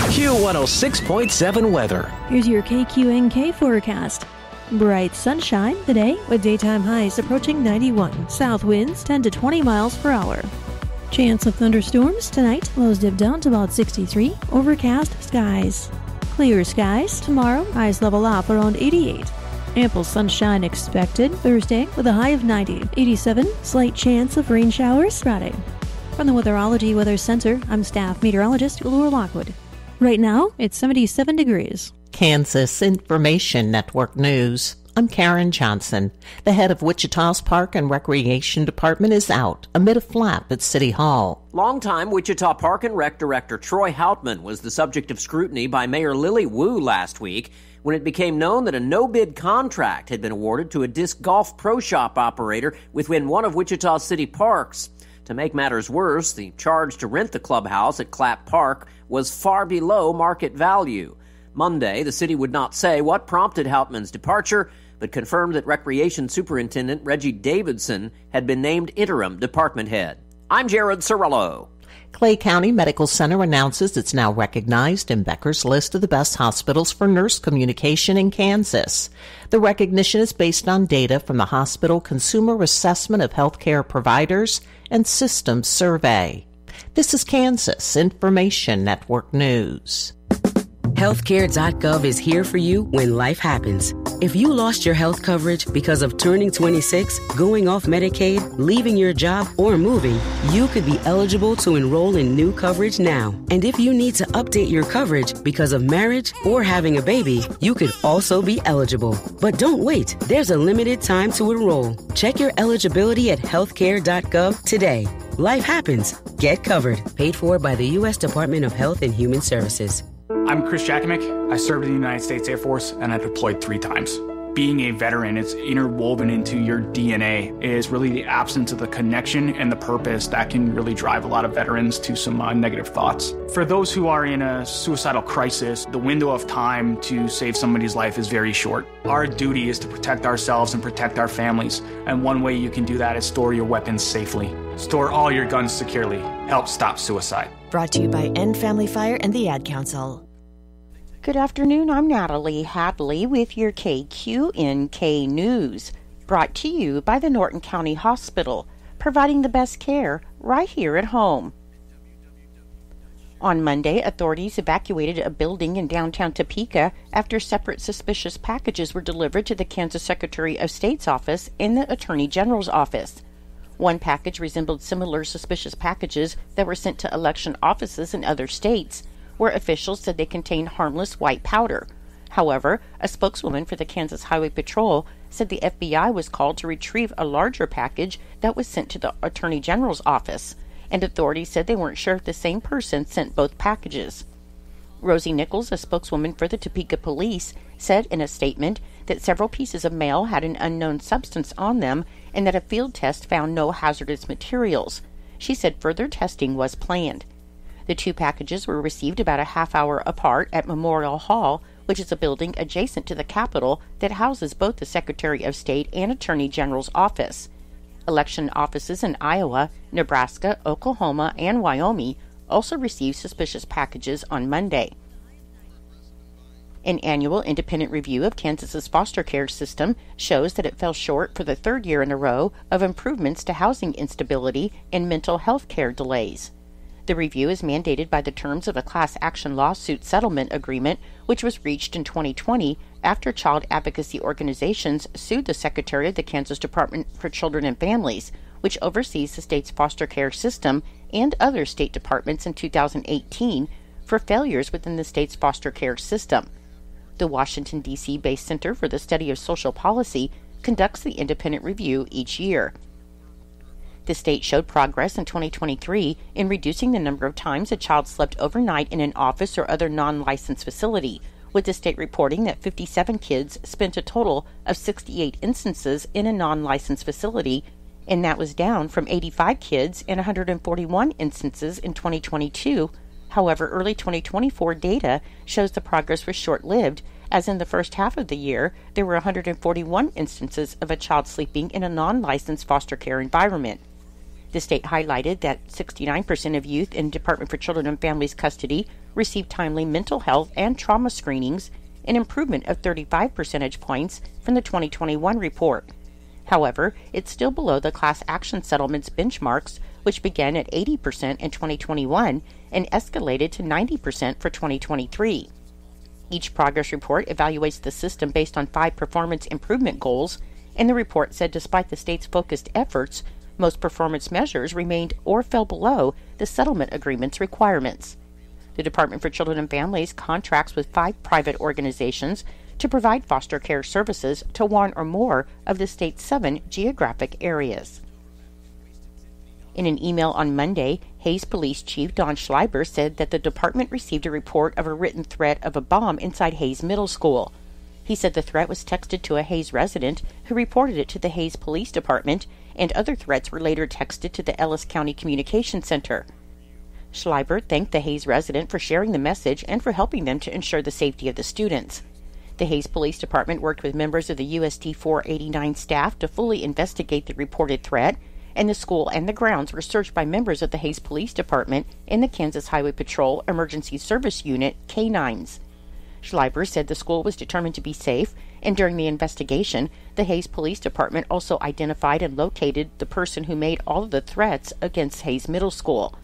Q106.7 weather. Here's your KQNK forecast. Bright sunshine today with daytime highs approaching 91. South winds 10 to 20 miles per hour. Chance of thunderstorms tonight. Lows dip down to about 63. Overcast skies. Clear skies tomorrow. Highs level off around 88. Ample sunshine expected Thursday with a high of 90. 87. Slight chance of rain showers Friday. From the Weatherology Weather Center, I'm staff meteorologist Laura Lockwood. Right now, it's 77 degrees. Kansas Information Network News. I'm Karen Johnson. The head of Wichita's Park and Recreation Department is out amid a flap at City Hall. Longtime Wichita Park and Rec Director Troy Houtman was the subject of scrutiny by Mayor Lily Wu last week when it became known that a no-bid contract had been awarded to a disc golf pro shop operator within one of Wichita's city parks. To make matters worse, the charge to rent the clubhouse at Clapp Park was far below market value. Monday, the city would not say what prompted Houtman's departure, but confirmed that Recreation Superintendent Reggie Davidson had been named interim department head. I'm Jared Cirillo. Clay County Medical Center announces it's now recognized in Becker's list of the best hospitals for nurse communication in Kansas. The recognition is based on data from the Hospital Consumer Assessment of Healthcare Providers and Systems Survey. This is Kansas Information Network News. Healthcare.gov is here for you when life happens. If you lost your health coverage because of turning 26, going off Medicaid, leaving your job, or moving, you could be eligible to enroll in new coverage now. And if you need to update your coverage because of marriage or having a baby, you could also be eligible. But don't wait. There's a limited time to enroll. Check your eligibility at healthcare.gov today. Life happens. Get covered. Paid for by the U.S. Department of Health and Human Services. I'm Chris Jakimick. I served in the United States Air Force and I deployed 3 times. Being a veteran, it's interwoven into your DNA. It is really the absence of the connection and the purpose that can really drive a lot of veterans to some negative thoughts. For those who are in a suicidal crisis, the window of time to save somebody's life is very short. Our duty is to protect ourselves and protect our families. And one way you can do that is store your weapons safely. Store all your guns securely. Help stop suicide. Brought to you by End Family Fire and the Ad Council. Good afternoon, I'm Natalie Hadley with your KQNK News, brought to you by the Norton County Hospital, providing the best care right here at home. On Monday, authorities evacuated a building in downtown Topeka after separate suspicious packages were delivered to the Kansas Secretary of State's office and the Attorney General's office. One package resembled similar suspicious packages that were sent to election offices in other states, where officials said they contained harmless white powder. However, a spokeswoman for the Kansas Highway Patrol said the FBI was called to retrieve a larger package that was sent to the Attorney General's office, and authorities said they weren't sure if the same person sent both packages. Rosie Nichols, a spokeswoman for the Topeka Police, said in a statement that several pieces of mail had an unknown substance on them and that a field test found no hazardous materials. She said further testing was planned. The 2 packages were received about a half hour apart at Memorial Hall, which is a building adjacent to the Capitol that houses both the Secretary of State and Attorney General's office. Election offices in Iowa, Nebraska, Oklahoma, and Wyoming also received suspicious packages on Monday. An annual independent review of Kansas's foster care system shows that it fell short for the 3rd year in a row of improvements to housing instability and mental health care delays. The review is mandated by the terms of a class action lawsuit settlement agreement, which was reached in 2020 after child advocacy organizations sued the Secretary of the Kansas Department for Children and Families, which oversees the state's foster care system, and other state departments in 2018 for failures within the state's foster care system. The Washington, D.C.-based Center for the Study of Social Policy conducts the independent review each year. The state showed progress in 2023 in reducing the number of times a child slept overnight in an office or other non-licensed facility, with the state reporting that 57 kids spent a total of 68 instances in a non-licensed facility, and that was down from 85 kids and 141 instances in 2022. However, early 2024 data shows the progress was short-lived, as in the first half of the year, there were 141 instances of a child sleeping in a non-licensed foster care environment. The state highlighted that 69% of youth in Department for Children and Families custody received timely mental health and trauma screenings, an improvement of 35 percentage points from the 2021 report. However, it's still below the class action settlements benchmarks, which began at 80% in 2021 and escalated to 90% for 2023. Each progress report evaluates the system based on 5 performance improvement goals, and the report said despite the state's focused efforts, most performance measures remained or fell below the settlement agreement's requirements. The Department for Children and Families contracts with 5 private organizations to provide foster care services to 1 or more of the state's 7 geographic areas. In an email on Monday, Hays Police Chief Don Schleiber said that the department received a report of a written threat of a bomb inside Hays Middle School. He said the threat was texted to a Hays resident who reported it to the Hays Police Department, and other threats were later texted to the Ellis County Communication Center. Schleiber thanked the Hays resident for sharing the message and for helping them to ensure the safety of the students. The Hays Police Department worked with members of the USD 489 staff to fully investigate the reported threat, and the school and the grounds were searched by members of the Hays Police Department and the Kansas Highway Patrol Emergency Service Unit, K-9s. Schleiber said the school was determined to be safe, and during the investigation, the Hays Police Department also identified and located the person who made all of the threats against Hays Middle School.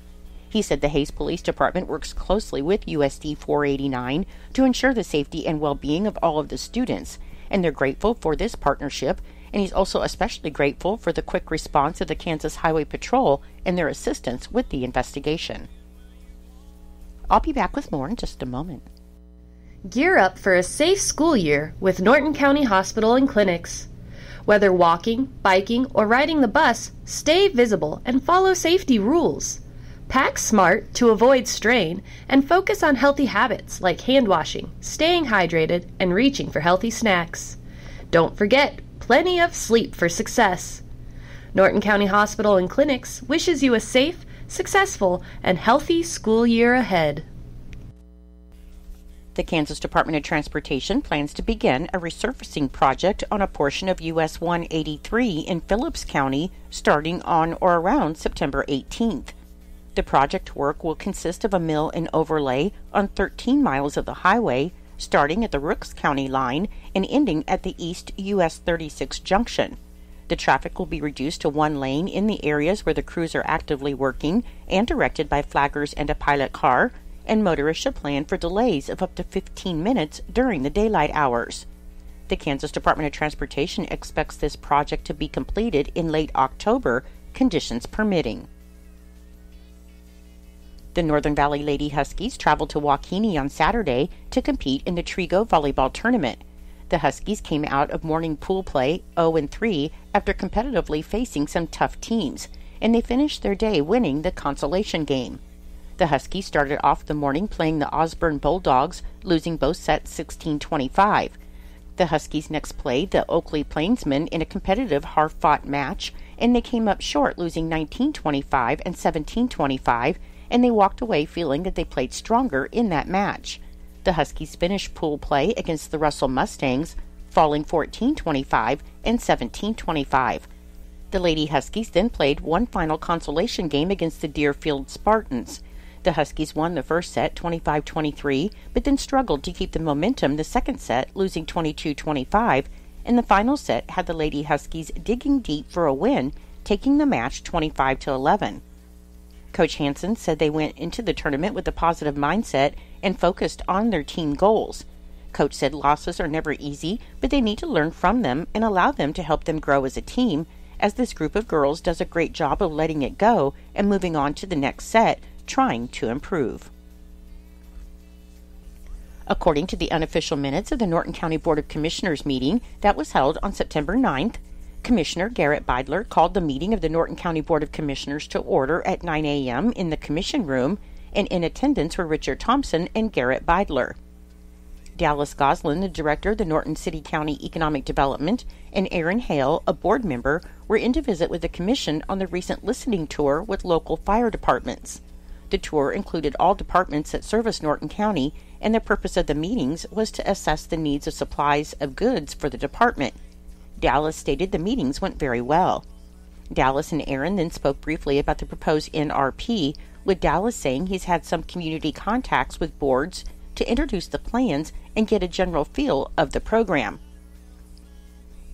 He said the Hays Police Department works closely with USD 489 to ensure the safety and well-being of all of the students, and they're grateful for this partnership, and he's also especially grateful for the quick response of the Kansas Highway Patrol and their assistance with the investigation. I'll be back with more in just a moment. Gear up for a safe school year with Norton County Hospital and Clinics. Whether walking, biking, or riding the bus, stay visible and follow safety rules. Pack smart to avoid strain and focus on healthy habits like hand washing, staying hydrated, and reaching for healthy snacks. Don't forget, plenty of sleep for success. Norton County Hospital and Clinics wishes you a safe, successful, and healthy school year ahead. The Kansas Department of Transportation plans to begin a resurfacing project on a portion of US 183 in Phillips County starting on or around September 18th. The project work will consist of a mill and overlay on 13 miles of the highway, starting at the Rooks County line and ending at the East US 36 junction. The traffic will be reduced to 1 lane in the areas where the crews are actively working and directed by flaggers and a pilot car, and motorists should plan for delays of up to 15 minutes during the daylight hours. The Kansas Department of Transportation expects this project to be completed in late October, conditions permitting. The Northern Valley Lady Huskies traveled to Waukegan on Saturday to compete in the Trigo volleyball tournament. The Huskies came out of morning pool play 0-3 after competitively facing some tough teams, and they finished their day winning the consolation game. The Huskies started off the morning playing the Osborne Bulldogs, losing both sets 16-25. The Huskies next played the Oakley Plainsmen in a competitive hard-fought match, and they came up short, losing 19-25 and 17-25, and they walked away feeling that they played stronger in that match. The Huskies finished pool play against the Russell Mustangs, falling 14-25 and 17-25. The Lady Huskies then played one final consolation game against the Deerfield Spartans. The Huskies won the first set 25-23, but then struggled to keep the momentum the second set, losing 22-25, and the final set had the Lady Huskies digging deep for a win, taking the match 25-11. Coach Hansen said they went into the tournament with a positive mindset and focused on their team goals. Coach said losses are never easy, but they need to learn from them and allow them to help them grow as a team, as this group of girls does a great job of letting it go and moving on to the next set, trying to improve. According to the unofficial minutes of the Norton County Board of Commissioners meeting that was held on September 9th, Commissioner Garrett Beidler called the meeting of the Norton County Board of Commissioners to order at 9 a.m. in the Commission Room, and in attendance were Richard Thompson and Garrett Beidler. Dallas Goslin, the director of the Norton City County Economic Development, and Aaron Hale, a board member, were in to visit with the Commission on the recent listening tour with local fire departments. The tour included all departments that service Norton County, and the purpose of the meetings was to assess the needs of supplies of goods for the department. Dallas stated the meetings went very well. Dallas and Aaron then spoke briefly about the proposed NRP, with Dallas saying he's had some community contacts with boards to introduce the plans and get a general feel of the program.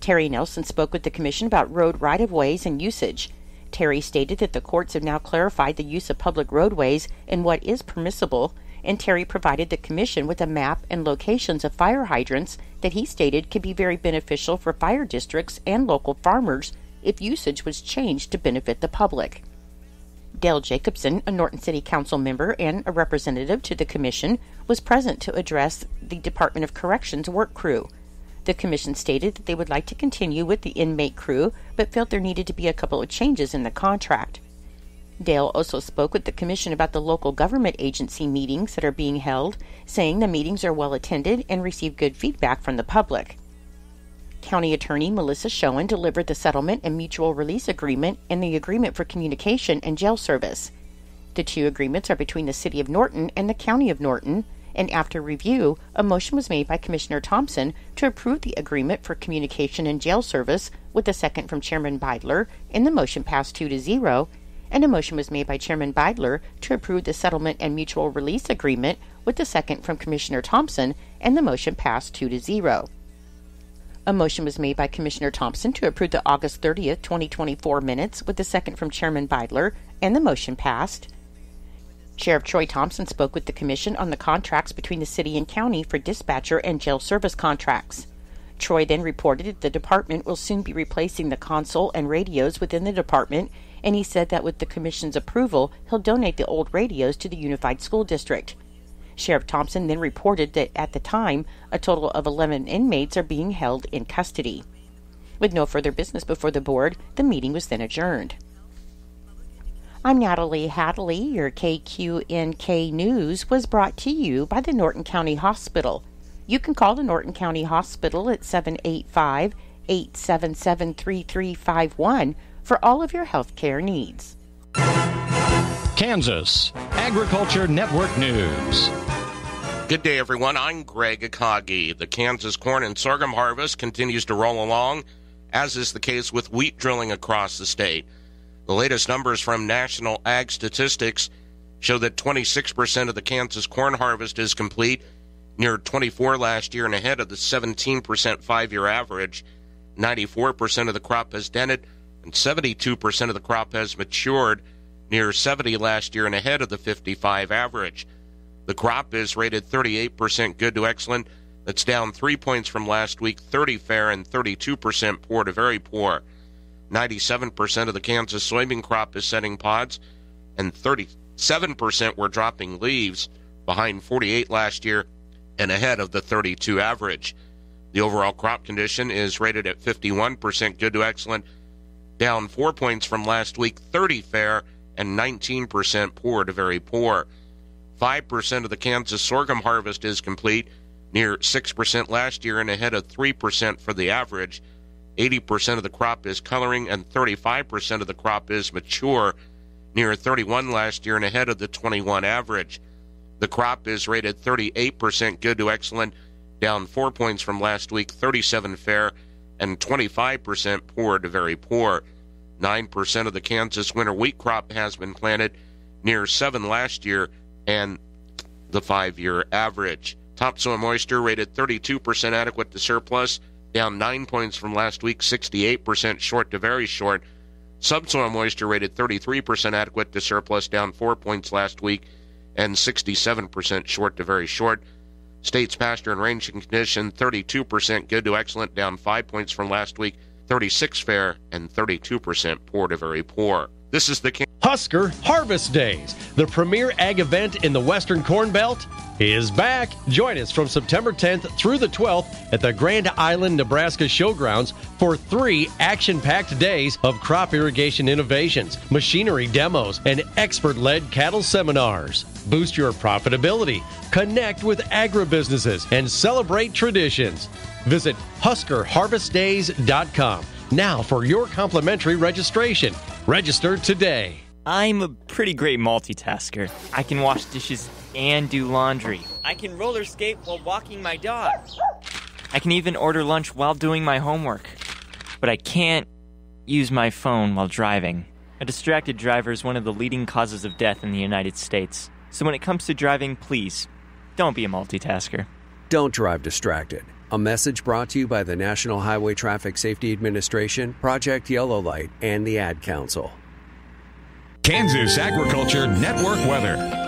Terry Nelson spoke with the commission about road right-of-ways and usage. Terry stated that the courts have now clarified the use of public roadways and what is permissible, and Terry provided the commission with a map and locations of fire hydrants that he stated could be very beneficial for fire districts and local farmers if usage was changed to benefit the public. Dale Jacobson, a Norton City Council member and a representative to the commission, was present to address the Department of Corrections work crew. The commission stated that they would like to continue with the inmate crew, but felt there needed to be a couple of changes in the contract. Dale also spoke with the commission about the local government agency meetings that are being held, saying the meetings are well attended and receive good feedback from the public. County Attorney Melissa Schoen delivered the settlement and mutual release agreement and the agreement for communication and jail service. The two agreements are between the City of Norton and the County of Norton, and after review, a motion was made by Commissioner Thompson to approve the agreement for communication and jail service, with a second from Chairman Beidler, and the motion passed 2-0, and a motion was made by Chairman Beidler to approve the settlement and mutual release agreement, with the second from Commissioner Thompson, and the motion passed 2-0. A motion was made by Commissioner Thompson to approve the August 30th, 2024 minutes, with the second from Chairman Beidler, and the motion passed. Sheriff Troy Thompson spoke with the commission on the contracts between the city and county for dispatcher and jail service contracts. Troy then reported that the department will soon be replacing the console and radios within the department, and he said that with the commission's approval, he'll donate the old radios to the Unified School District. Sheriff Thompson then reported that at the time, a total of 11 inmates are being held in custody. With no further business before the board, the meeting was then adjourned. I'm Natalie Hadley. Your KQNK News was brought to you by the Norton County Hospital. You can call the Norton County Hospital at 785-877-3351 for all of your health care needs. Kansas Agriculture Network News. Good day, everyone. I'm Greg Akagi. The Kansas corn and sorghum harvest continues to roll along, as is the case with wheat drilling across the state. The latest numbers from National Ag Statistics show that 26% of the Kansas corn harvest is complete, near 24 last year and ahead of the 17% five-year average. 94% of the crop has dented, and 72% of the crop has matured, near 70 last year and ahead of the 55 average. The crop is rated 38% good to excellent. That's down 3 points from last week, 30 fair and 32% poor to very poor. 97% of the Kansas soybean crop is setting pods, and 37% were dropping leaves, behind 48 last year and ahead of the 32 average. The overall crop condition is rated at 51% good to excellent, down 4 points from last week, 30 fair and 19% poor to very poor. 5% of the Kansas sorghum harvest is complete, near 6% last year and ahead of 3% for the average. 80% of the crop is coloring and 35% of the crop is mature, near 31 last year and ahead of the 21 average. The crop is rated 38% good to excellent, down 4 points from last week, 37 fair and 25% poor to very poor. 9% of the Kansas winter wheat crop has been planted, near 7 last year and the 5-year average. Topsoil moisture rated 32% adequate to surplus, down 9 points from last week, 68% short to very short. Subsoil moisture rated 33% adequate to surplus, down 4 points last week, and 67% short to very short. State's pasture and ranging condition, 32% good to excellent, down 5 points from last week, 36 fair, and 32% poor to very poor. This is the Husker Harvest Days, the premier ag event in the Western Corn Belt, is back. Join us from September 10th through the 12th at the Grand Island, Nebraska Showgrounds for 3 action-packed days of crop irrigation innovations, machinery demos, and expert-led cattle seminars. Boost your profitability, connect with agribusinesses, and celebrate traditions. Visit HuskerHarvestDays.com now for your complimentary registration. Register today. I'm a pretty great multitasker. I can wash dishes and do laundry. I can roller skate while walking my dog. I can even order lunch while doing my homework. But I can't use my phone while driving. A distracted driver is one of the leading causes of death in the United States. So when it comes to driving, please, don't be a multitasker. Don't drive distracted. A message brought to you by the National Highway Traffic Safety Administration, Project Yellow Light, and the Ad Council. Kansas Agriculture Network weather.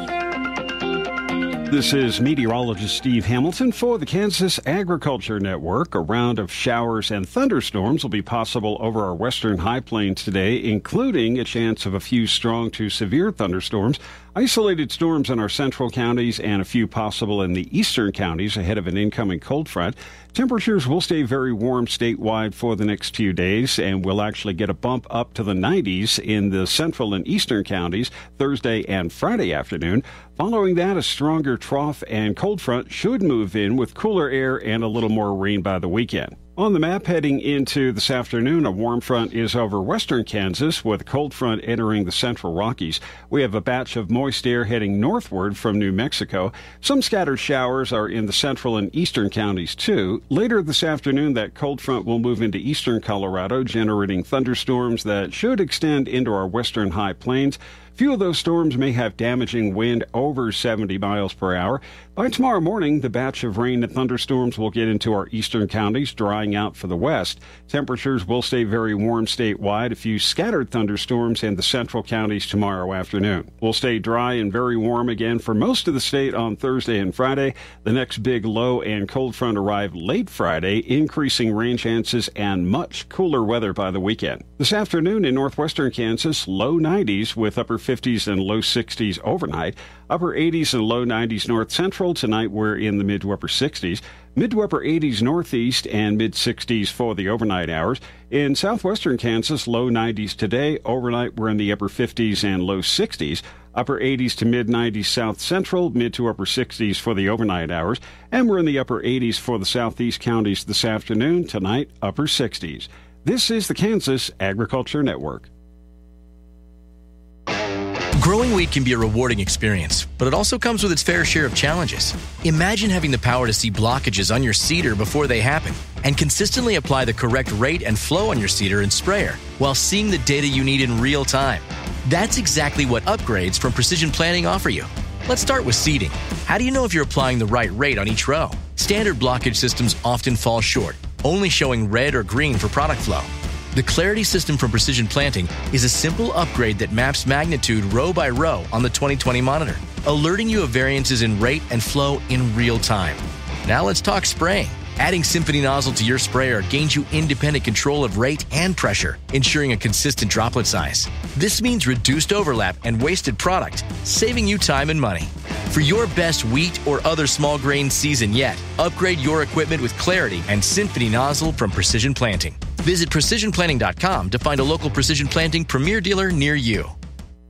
This is meteorologist Steve Hamilton for the Kansas Agriculture Network. A round of showers and thunderstorms will be possible over our western high plains today, including a chance of a few strong to severe thunderstorms. Isolated storms in our central counties and a few possible in the eastern counties ahead of an incoming cold front. Temperatures will stay very warm statewide for the next few days, and we'll actually get a bump up to the 90s in the central and eastern counties Thursday and Friday afternoon. Following that, a stronger trough and cold front should move in with cooler air and a little more rain by the weekend. On the map heading into this afternoon, a warm front is over western Kansas with a cold front entering the central Rockies. We have a batch of moist air heading northward from New Mexico. Some scattered showers are in the central and eastern counties too. Later this afternoon, that cold front will move into eastern Colorado, generating thunderstorms that should extend into our western high plains. Few of those storms may have damaging wind over 70 miles per hour. By tomorrow morning, the batch of rain and thunderstorms will get into our eastern counties, drying out for the west. Temperatures will stay very warm statewide. A few scattered thunderstorms in the central counties tomorrow afternoon. We'll stay dry and very warm again for most of the state on Thursday and Friday. The next big low and cold front arrive late Friday, increasing rain chances and much cooler weather by the weekend. This afternoon in northwestern Kansas, low 90s with upper 50s and low 60s overnight. Upper 80s and low 90s north central. Tonight we're in the mid to upper 60s. Mid to upper 80s northeast and mid 60s for the overnight hours. In southwestern Kansas, low 90s today. Overnight we're in the upper 50s and low 60s. Upper 80s to mid 90s south central, mid to upper 60s for the overnight hours. And we're in the upper 80s for the southeast counties this afternoon. Tonight, upper 60s. This is the Kansas Agriculture Network. Growing wheat can be a rewarding experience, but it also comes with its fair share of challenges. Imagine having the power to see blockages on your seeder before they happen and consistently apply the correct rate and flow on your seeder and sprayer while seeing the data you need in real time. That's exactly what upgrades from Precision Planting offer you. Let's start with seeding. How do you know if you're applying the right rate on each row? Standard blockage systems often fall short, only showing red or green for product flow. The Clarity system from Precision Planting is a simple upgrade that maps magnitude row by row on the 2020 monitor, alerting you of variances in rate and flow in real time. Now let's talk spraying. Adding Symphony nozzle to your sprayer gains you independent control of rate and pressure, ensuring a consistent droplet size. This means reduced overlap and wasted product, saving you time and money. For your best wheat or other small grain season yet, upgrade your equipment with Clarity and Symphony nozzle from Precision Planting. Visit PrecisionPlanting.com to find a local Precision Planting Premier dealer near you.